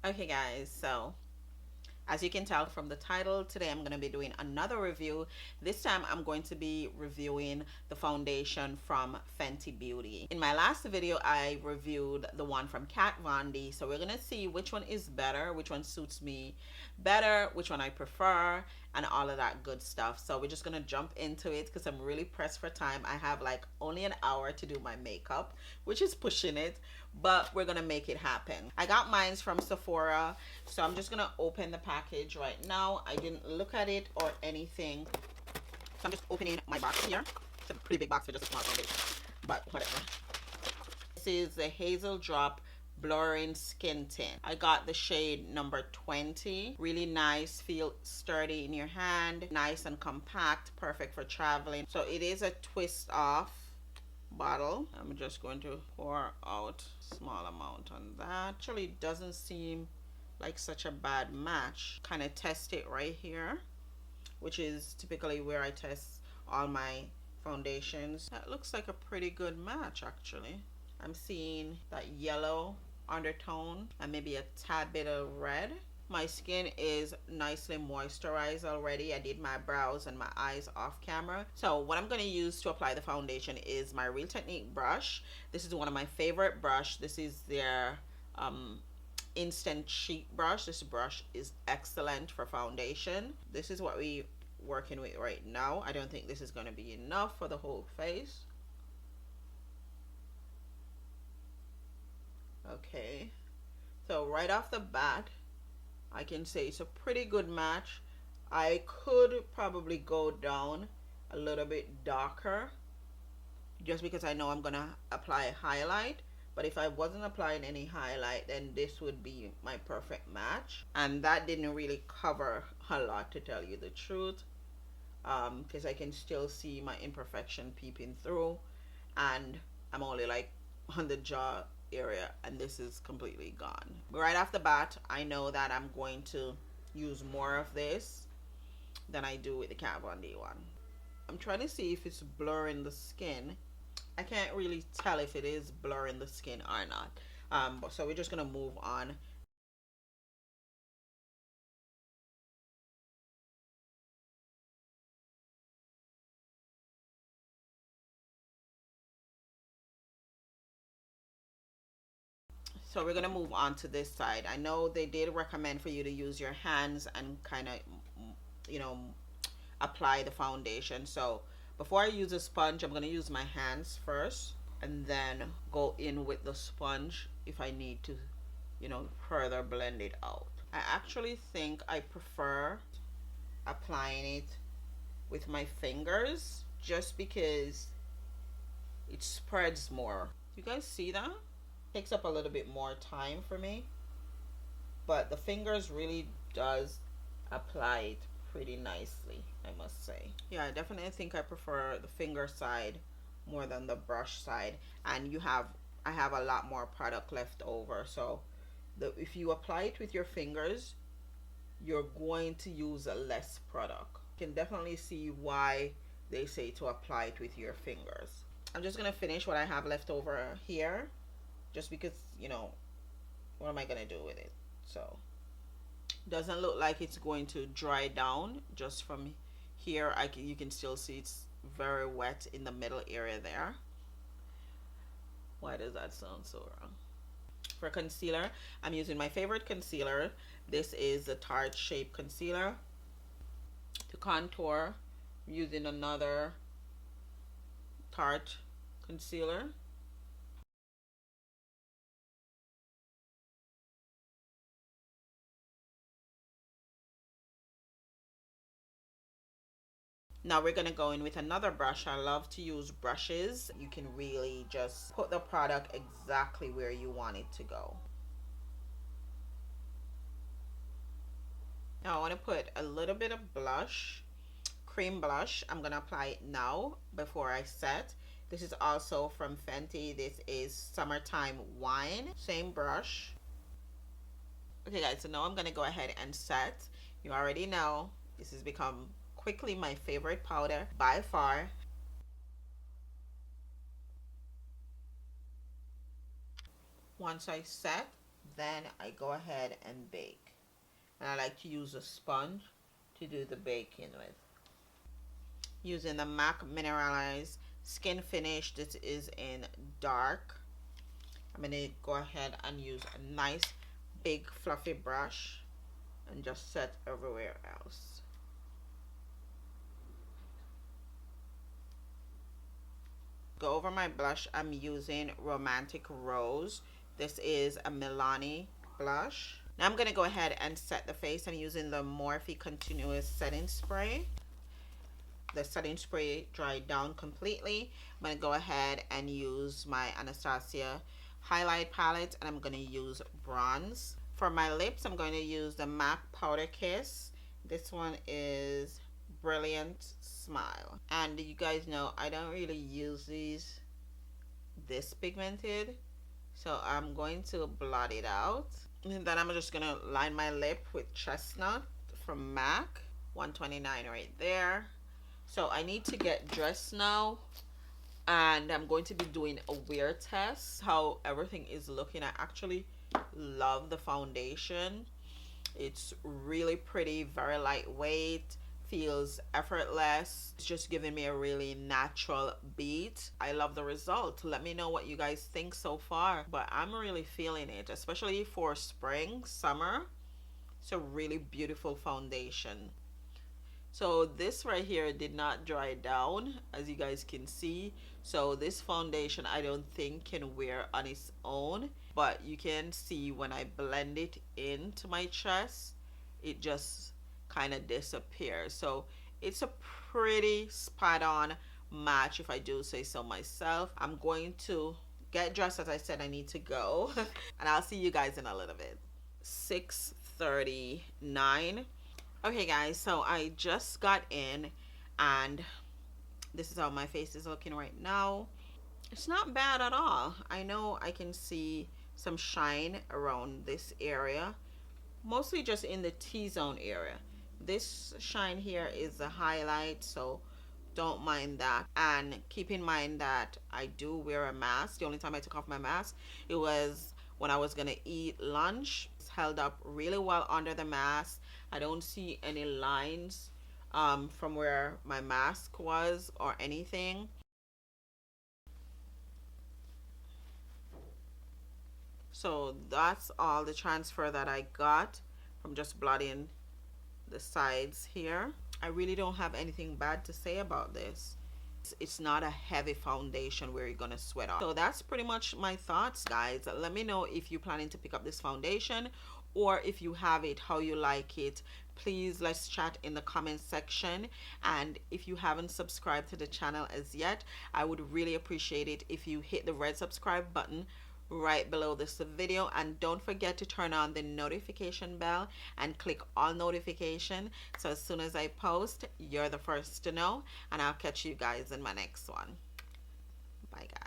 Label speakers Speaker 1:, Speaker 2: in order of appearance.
Speaker 1: Okay guys, so as you can tell from the title, today I'm going to be doing another review. This time I'm going to be reviewing the foundation from Fenty Beauty. In my last video, I reviewed the one from Kat Von D. So we're going to see which one is better, which one suits me better, which one I prefer, and all of that good stuff. So we're just going to jump into it because I'm really pressed for time. I have like only an hour to do my makeup, which is pushing it, but we're going to make it happen. I got mine from Sephora, so I'm just going to open the package right now. I didn't look at it or anything, so I'm just opening my box here. It's a pretty big box for just a small foundation, but whatever. This is the Hazel Drop Blurring Skin Tint. I got the shade number 20. Really nice, feel sturdy in your hand, nice and compact, perfect for traveling. So it is a twist off bottle. I'm just going to pour out a small amount on that. Actually doesn't seem like such a bad match. Kind of test it right here, which is typically where I test all my foundations. That looks like a pretty good match actually. I'm seeing that yellow undertone and maybe a tad bit of red. My skin is nicely moisturized already. I did my brows and my eyes off camera. So what I'm going to use to apply the foundation is my Real Technique brush. This is one of my favorite brush. This is their instant sheet brush. This brush is excellent for foundation. This is what we working with right now. I don't think this is going to be enough for the whole face. Okay, so right off the bat I can say it's a pretty good match. I could probably go down a little bit darker just because I know I'm gonna apply a highlight, but if I wasn't applying any highlight, then this would be my perfect match, and that didn't really cover a lot, to tell you the truth, because I can still see my imperfection peeping through, and I'm only like on the jaw area and this is completely gone. Right off the bat, I know that I'm going to use more of this than I do with the Kat Von D one. I'm trying to see if it's blurring the skin. I can't really tell if it is blurring the skin or not. So we're just gonna move on. So we're gonna move on to this side. I know they did recommend for you to use your hands and kind of, you know, apply the foundation. So before I use a sponge, I'm gonna use my hands first and then go in with the sponge if I need to, you know, further blend it out. I actually think I prefer applying it with my fingers just because it spreads more. You guys see that? Takes up a little bit more time for me, but the fingers really does apply it pretty nicely, I must say. Yeah, I definitely think I prefer the finger side more than the brush side, and I have a lot more product left over, so if you apply it with your fingers, you're going to use a less product. You can definitely see why they say to apply it with your fingers. I'm just gonna finish what I have left over here, just because, you know, what am I gonna do with it? So doesn't look like it's going to dry down. Just from here you can still see it's very wet in the middle area there. Why does that sound so wrong? For concealer, I'm using my favorite concealer. This is the Tarte Shape Concealer. To contour, I'm using another Tarte concealer. Now we're gonna go in with another brush. I love to use brushes. You can really just put the product exactly where you want it to go. Now I want to put a little bit of blush, cream blush. I'm gonna apply it now before I set. This is also from Fenty. This is Summertime Wine. Same brush. Okay guys, so now I'm gonna go ahead and set. You already know this has become quickly my favorite powder by far. Once I set, Then I go ahead and bake. And I like to use a sponge to do the baking with. Using the MAC Mineralized Skin Finish. This is in dark. I'm going to go ahead and use a nice big fluffy brush and just set everywhere else. Go over my blush. I'm using Romantic Rose. This is a Milani blush. Now I'm going to go ahead and set the face. I'm using the Morphe Continuous Setting Spray. The setting spray dried down completely. I'm going to go ahead and use my Anastasia highlight palette, and I'm going to use bronze. For my lips, I'm going to use the MAC Powder Kiss. This one is Brilliant Smile. And you guys know I don't really use these this pigmented, so I'm going to blot it out. And then I'm just going to line my lip with Chestnut from MAC. 129 right there. So I need to get dressed now, and I'm going to be doing a wear test, how everything is looking. I actually love the foundation. It's really pretty, very lightweight, feels effortless. It's just giving me a really natural beat. I love the result. Let me know what you guys think so far, but I'm really feeling it, especially for spring, summer. It's a really beautiful foundation. So this right here did not dry down, as you guys can see. So this foundation I don't think can wear on its own, but you can see when I blend it into my chest, it just kind of disappears. So it's a pretty spot on match, if I do say so myself. I'm going to get dressed. As I said, I need to go and I'll see you guys in a little bit. 6:39. Okay guys, so I just got in and this is how my face is looking right now. It's not bad at all. I know I can see some shine around this area, mostly just in the T-zone area. This shine here is the highlight, so don't mind that. And keep in mind that I do wear a mask. The only time I took off my mask, it was when I was gonna eat lunch. It's held up really well under the mask. I don't see any lines from where my mask was or anything. So that's all the transfer that I got from just blotting the sides here. I really don't have anything bad to say about this. It's not a heavy foundation where you're gonna sweat off. So that's pretty much my thoughts, guys. Let me know if you're planning to pick up this foundation, or if you have it, how you like it. Please, let's chat in the comment section. And if you haven't subscribed to the channel as yet, I would really appreciate it if you hit the red subscribe button right below this video, and don't forget to turn on the notification bell and click all notification, so as soon as I post, you're the first to know. And I'll catch you guys in my next one. Bye guys.